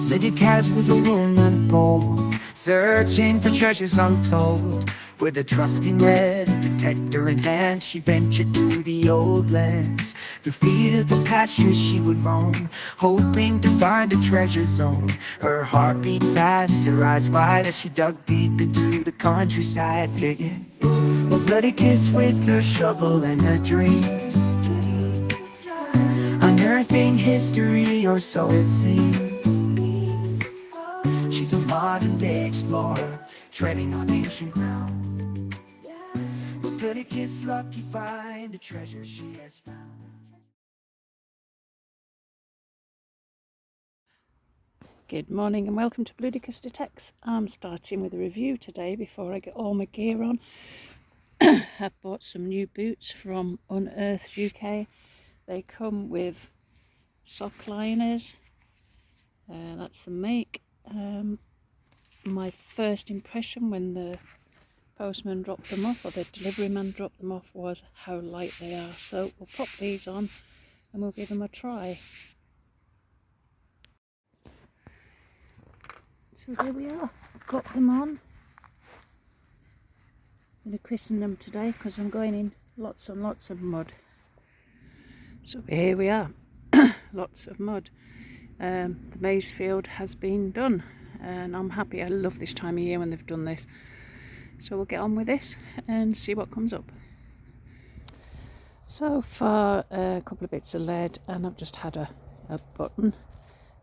Bludicas was a woman bold, searching for treasures untold. With a trusty net and protector in hand, she ventured through the old lands. Through fields and pastures she would roam, hoping to find a treasure zone. Her heart beat fast, her eyes wide as she dug deep into the countryside, digging a bloody kiss with her shovel and her dreams, unearthing history, or so it seems. She's a modern-day explorer, treading on ancient ground. But Bludicas' lucky find the treasure she has found. Good morning and welcome to Bludicas Detects. I'm starting with a review today before I get all my gear on. I've bought some new boots from Unearth UK. They come with sock liners. That's the make. My first impression when the postman dropped them off, or the delivery man dropped them off, was how light they are. So we'll pop these on and we'll give them a try. So there we are, got them on. I'm going to christen them today because I'm going in lots and lots of mud. So here we are, lots of mud. The maize field has been done and I'm happy. I love this time of year when they've done this. So we'll get on with this and see what comes up. So far a couple of bits of lead, and I've just had a button.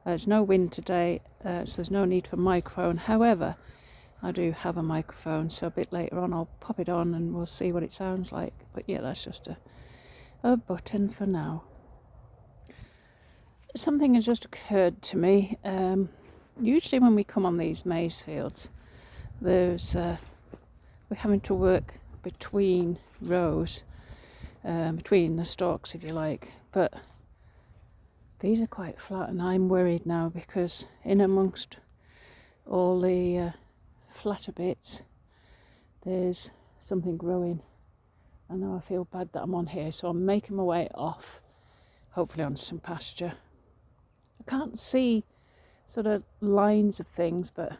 There's no wind today, so there's no need for microphone. However, I do have a microphone, so a bit later on I'll pop it on and we'll see what it sounds like. But yeah, that's just a button for now. Something has just occurred to me. Usually when we come on these maize fields, we're having to work between rows, between the stalks if you like, but these are quite flat and I'm worried now because in amongst all the flatter bits there's something growing, and now I feel bad that I'm on here, so I'm making my way off, hopefully onto some pasture. I can't see sort of lines of things, but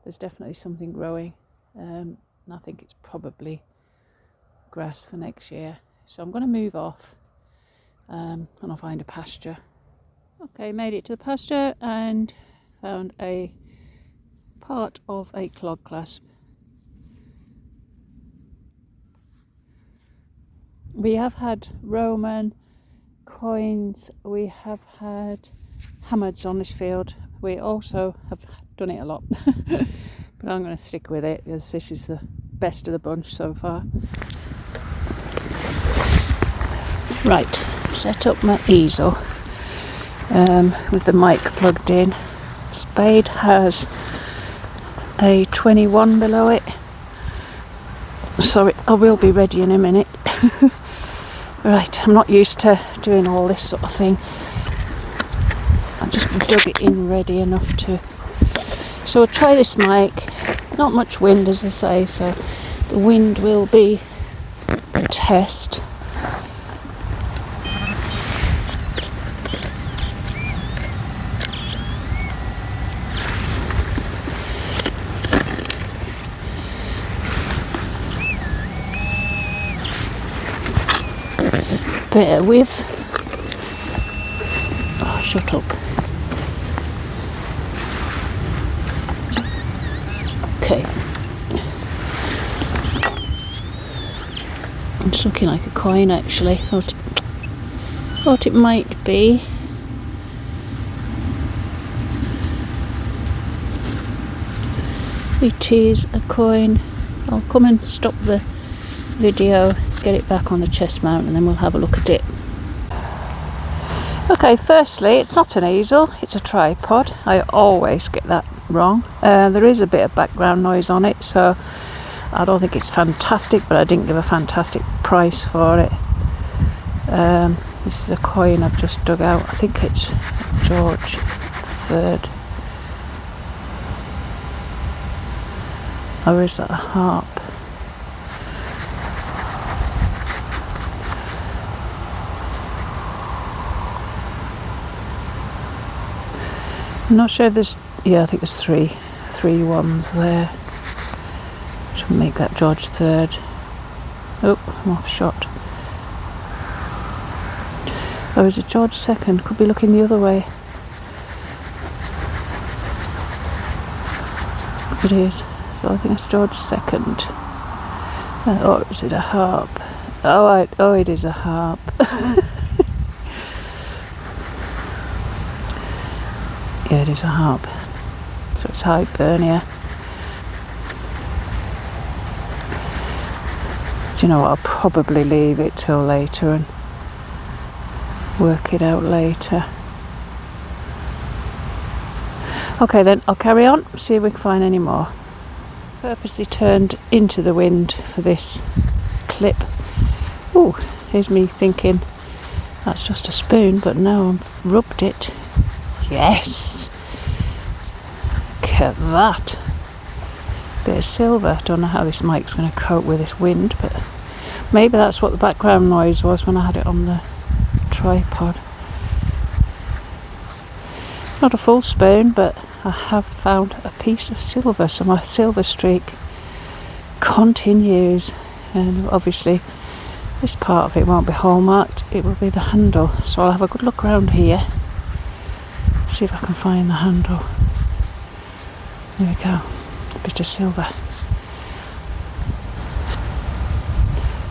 there's definitely something growing, and I think it's probably grass for next year. So I'm going to move off and I'll find a pasture. Okay, made it to the pasture and found a part of a clog clasp. We have had Roman coins, we have had hammers on this field. We also have done it a lot, but I'm going to stick with it because this is the best of the bunch so far. Right, set up my easel with the mic plugged in. Spade has a 21 below it. Sorry, I will be ready in a minute. Right, I'm not used to doing all this sort of thing. I just dug it in ready enough to. So I'll try this mic. Not much wind, as I say, so the wind will be a test. Bear with. Oh, shut up. Okay. It's looking like a coin actually. Thought it might be. It is a coin. I'll come and stop the video, get it back on the chest mount, and then we'll have a look at it. Okay, firstly, it's not an easel, it's a tripod. I always get that wrong. There is a bit of background noise on it, so I don't think it's fantastic, but I didn't give a fantastic price for it. This is a coin I've just dug out. I think it's George III. Or is that a harp? I'm not sure if there's, yeah, I think there's three ones there. Which will make that George third. Oh, I'm off shot. Oh, is it George second? Could be looking the other way. It is. So I think that's George second. Or is it a harp? Oh, it is a harp. Yeah, it is a harp. So it's Hibernia. Do you know what? I'll probably leave it till later and work it out later. Okay then, I'll carry on, see if we can find any more. Purposely turned into the wind for this clip. Oh, here's me thinking that's just a spoon, but no, I've rubbed it. Yes! Look at that. Bit of silver. Don't know how this mic's going to cope with this wind, but maybe that's what the background noise was when I had it on the tripod. Not a full spoon, but I have found a piece of silver, so my silver streak continues. And obviously this part of it won't be hallmarked, it will be the handle, so I'll have a good look around here, see if I can find the handle. There we go, a bit of silver.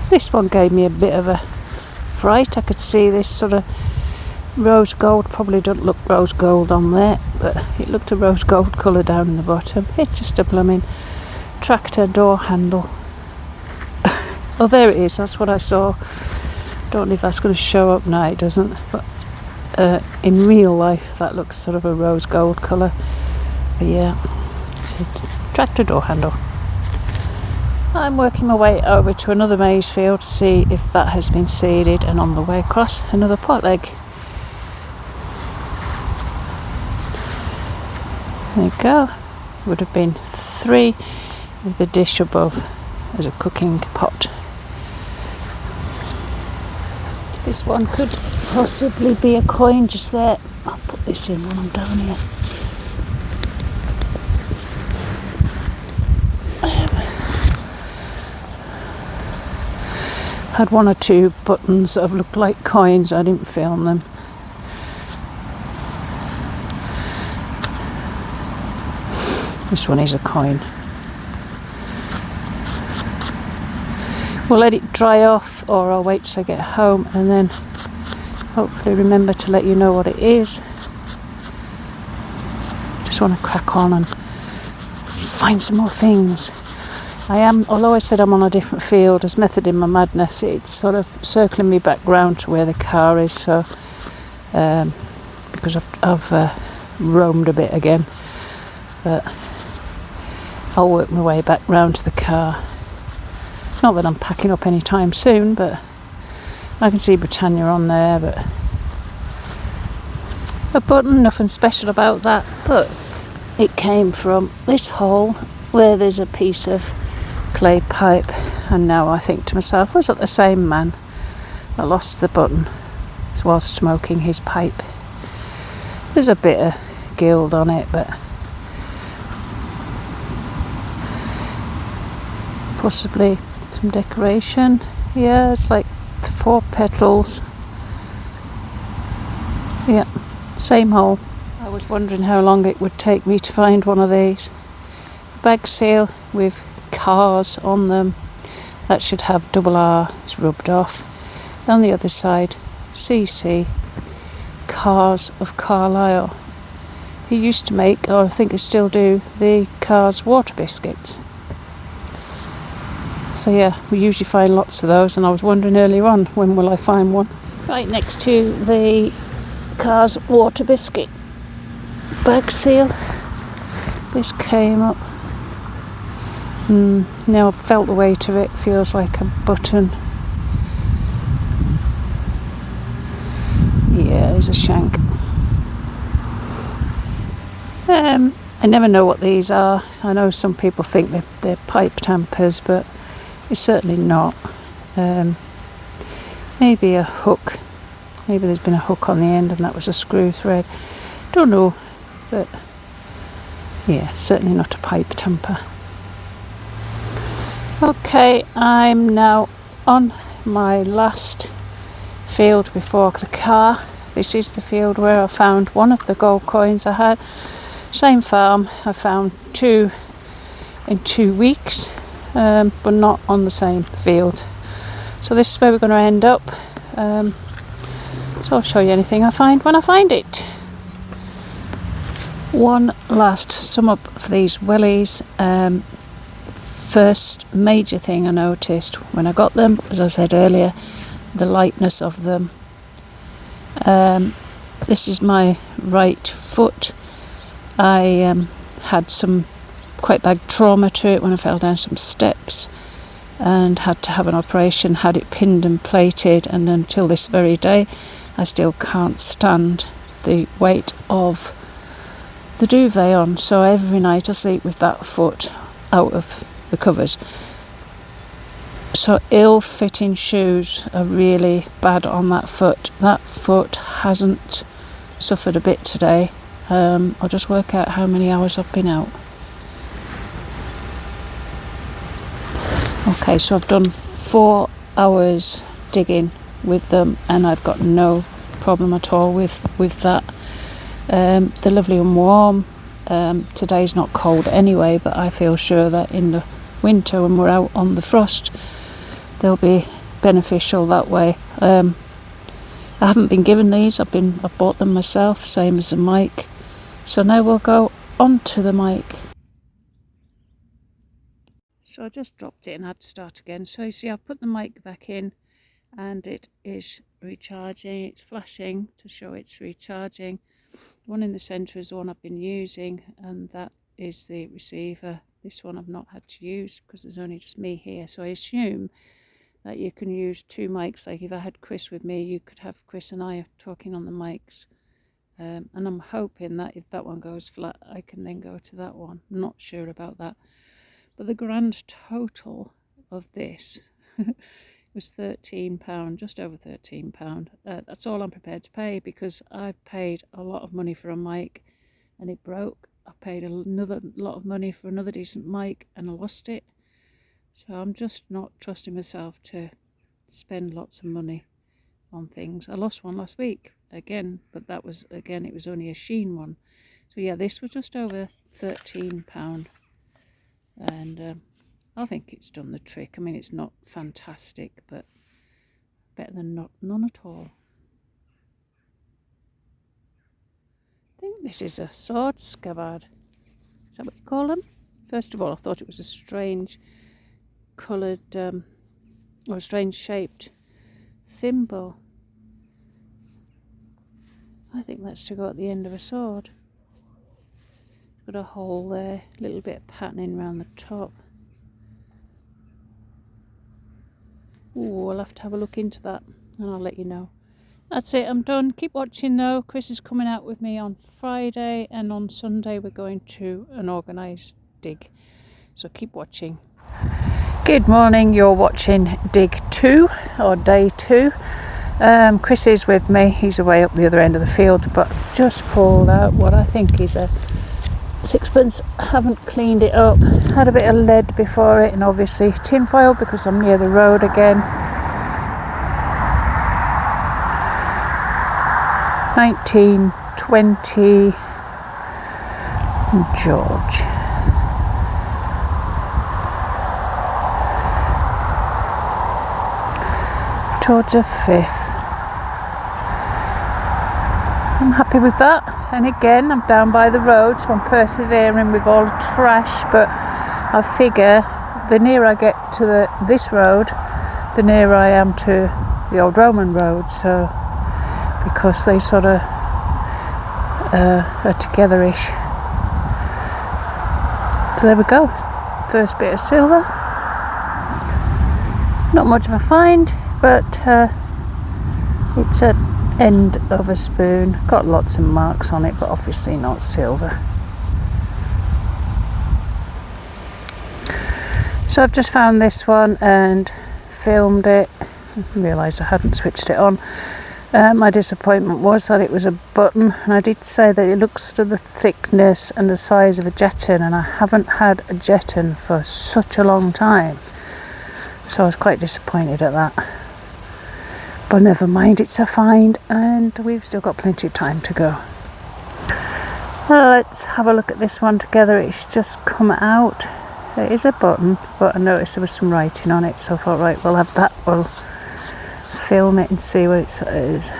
This one gave me a bit of a fright. I could see this sort of rose gold, probably don't look rose gold on there, but it looked a rose gold colour down in the bottom. It's just a blooming tractor door handle. Oh, there it is, that's what I saw. Don't know if that's going to show up now, it doesn't, but in real life that looks sort of a rose gold colour. But yeah, it's a tractor door handle. I'm working my way over to another maize field to see if that has been seeded, and on the way across another pot leg. There you go. Would have been 3 with the dish above as a cooking pot. This one could possibly be a coin just there. I'll put this in when I'm down here. Had 1 or 2 buttons that have looked like coins. I didn't film them. This one is a coin. We'll let it dry off, or I'll wait till I get home and then hopefully remember to let you know what it is. Just want to crack on and find some more things. Although I said I'm on a different field, as method in my madness, it's sort of circling me back round to where the car is, so because I've roamed a bit again, but I'll work my way back round to the car. Not that I'm packing up any time soon, but I can see Britannia on there, but a button, nothing special about that, but it came from this hole where there's a piece of clay pipe, and now I think to myself, was it the same man that lost the button while smoking his pipe? There's a bit of gild on it, but possibly some decoration. Yeah, it's like 4 petals. Yeah, same hole. I was wondering how long it would take me to find one of these. Bag seal with cars on them. That should have double R, it's rubbed off. On the other side, CC, Cars of Carlisle. He used to make, or I think he still do, the Cars water biscuits. So yeah, we usually find lots of those, and I was wondering earlier on, when will I find one? Right next to the Cars water biscuit bag seal. This came up. Now I've felt the weight of it, feels like a button. Yeah, there's a shank. I never know what these are. I know some people think they're pipe tampers, but it's certainly not. Maybe a hook. Maybe there's been a hook on the end and that was a screw thread. Don't know. but yeah, certainly not a pipe tamper. Okay, I'm now on my last field before the car. This is the field where I found one of the gold coins I had. Same farm, I found 2 in 2 weeks, but not on the same field. So this is where we're going to end up. So I'll show you anything I find when I find it. One last sum up of these wellies. First major thing I noticed when I got them, as I said earlier, the lightness of them. This is my right foot. I had some quite bad trauma to it when I fell down some steps and had to have an operation, had it pinned and plated, and until this very day I still can't stand the weight of the duvet on, so every night I sleep with that foot out of the covers. So ill-fitting shoes are really bad on that foot. That foot hasn't suffered a bit today. I'll just work out how many hours I've been out. Okay, so I've done 4 hours digging with them and I've got no problem at all with that. They're lovely and warm. Today's not cold anyway, but I feel sure that in the winter when we're out on the frost they'll be beneficial that way. I haven't been given these, I've bought them myself, same as the mic. So now we'll go on to the mic. So I just dropped it and had to start again. So you see I've put the mic back in and it is recharging, it's flashing to show it's recharging. The one in the centre is the one I've been using, and that is the receiver. This one I've not had to use because there's only just me here, so I assume that you can use 2 mics. Like if I had Chris with me, you could have Chris and I talking on the mics, and I'm hoping that if that one goes flat I can then go to that one. I'm not sure about that, but the grand total of this was £13, just over £13. That's all I'm prepared to pay, because I've paid a lot of money for a mic and it broke. I paid another lot of money for another decent mic and I lost it. So I'm just not trusting myself to spend lots of money on things. I lost one last week again, but that was, again, it was only a Sheen one. So yeah, this was just over £13, and I think it's done the trick. I mean, it's not fantastic, but better than none at all. I think this is a sword scabbard. Is that what you call them? First of all, I thought it was a strange coloured, or a strange shaped thimble. I think that's to go at the end of a sword. It's got a hole there, a little bit of patterning around the top. Ooh, I'll have to have a look into that and I'll let you know. That's it, I'm done. Keep watching though. Chris is coming out with me on Friday, and on Sunday we're going to an organised dig. So keep watching. Good morning, you're watching dig 2 or day 2. Chris is with me, he's away up the other end of the field, but just pulled out what I think is a sixpence. I haven't cleaned it up, had a bit of lead before it, and obviously tin foil because I'm near the road again. 1920 George. George V. I'm happy with that, and again I'm down by the road, so I'm persevering with all the trash, but I figure the nearer I get to this road, the nearer I am to the old Roman road, so because they sort of are together-ish. So there we go, first bit of silver. Not much of a find, but it's an end of a spoon. Got lots of marks on it, but obviously not silver. So I've just found this one and filmed it. I realised I hadn't switched it on. My disappointment was that it was a button, and I did say that it looks sort of the thickness and the size of a jeton, and I haven't had a jeton for such a long time, so I was quite disappointed at that. But never mind, it's a find, and we've still got plenty of time to go. Well, let's have a look at this one together. It's just come out. It is a button, but I noticed there was some writing on it, so I thought, right, we'll have that. We'll film it and see what it is.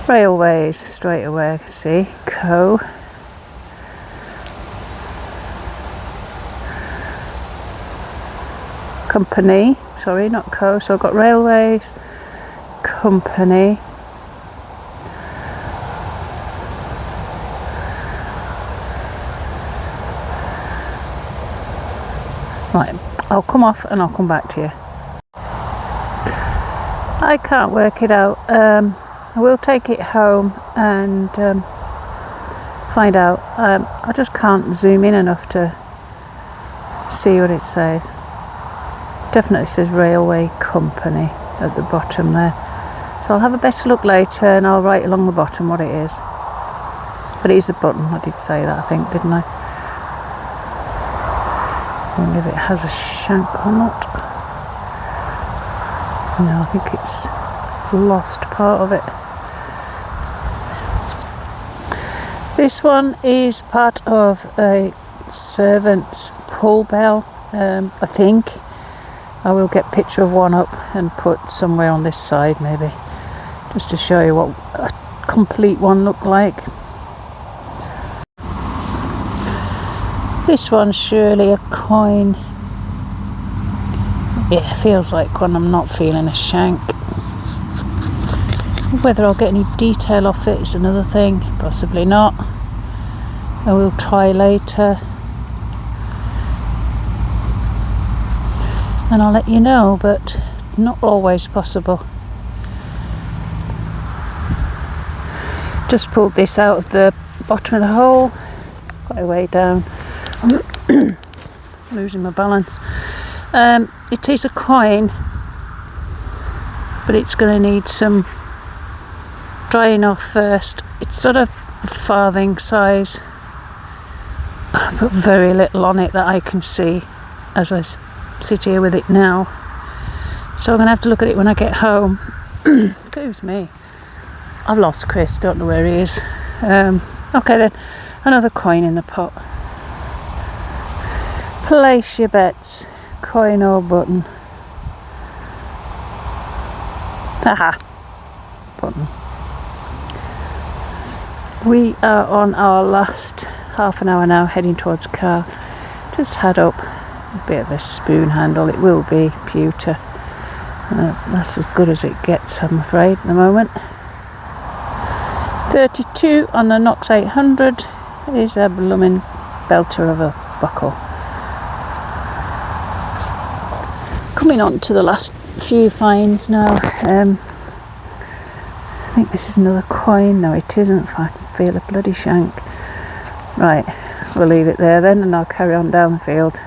Railways, straight away I can see. Co. Company, sorry, not co. So I've got railways, company. Right, I'll come off and I'll come back to you. I can't work it out. I will take it home and find out. I just can't zoom in enough to see what it says. Definitely says railway company at the bottom there. So I'll have a better look later and I'll write along the bottom what it is. But it is a button, I did say that I think, didn't I? I wonder if it has a shank or not. No, I think it's lost part of it. This one is part of a servant's pull bell, I think. I will get a picture of one up and put somewhere on this side maybe, just to show you what a complete one looked like. This one's surely a coin. Yeah, it feels like one. I'm not feeling a shank. Whether I'll get any detail off it is another thing, possibly not. I will try later. And I'll let you know, but not always possible. Just pulled this out of the bottom of the hole, quite a way down. Losing my balance. It is a coin, but it's going to need some drying off first. It's sort of farthing size. I put very little on it that I can see as I sit here with it now. So I'm going to have to look at it when I get home. Excuse me. I've lost Chris, don't know where he is. Okay then, another coin in the pot. Place your bets. Coin or button? Haha. Button. We are on our last half an hour now, heading towards car. Just had up a bit of a spoon handle. It will be pewter. That's as good as it gets, I'm afraid, at the moment. 32 on the Knox 800 is a blooming belter of a buckle. Coming on to the last few finds now. I think this is another coin. No, it isn't. If I feel a bloody shank. Right, we'll leave it there then and I'll carry on down the field.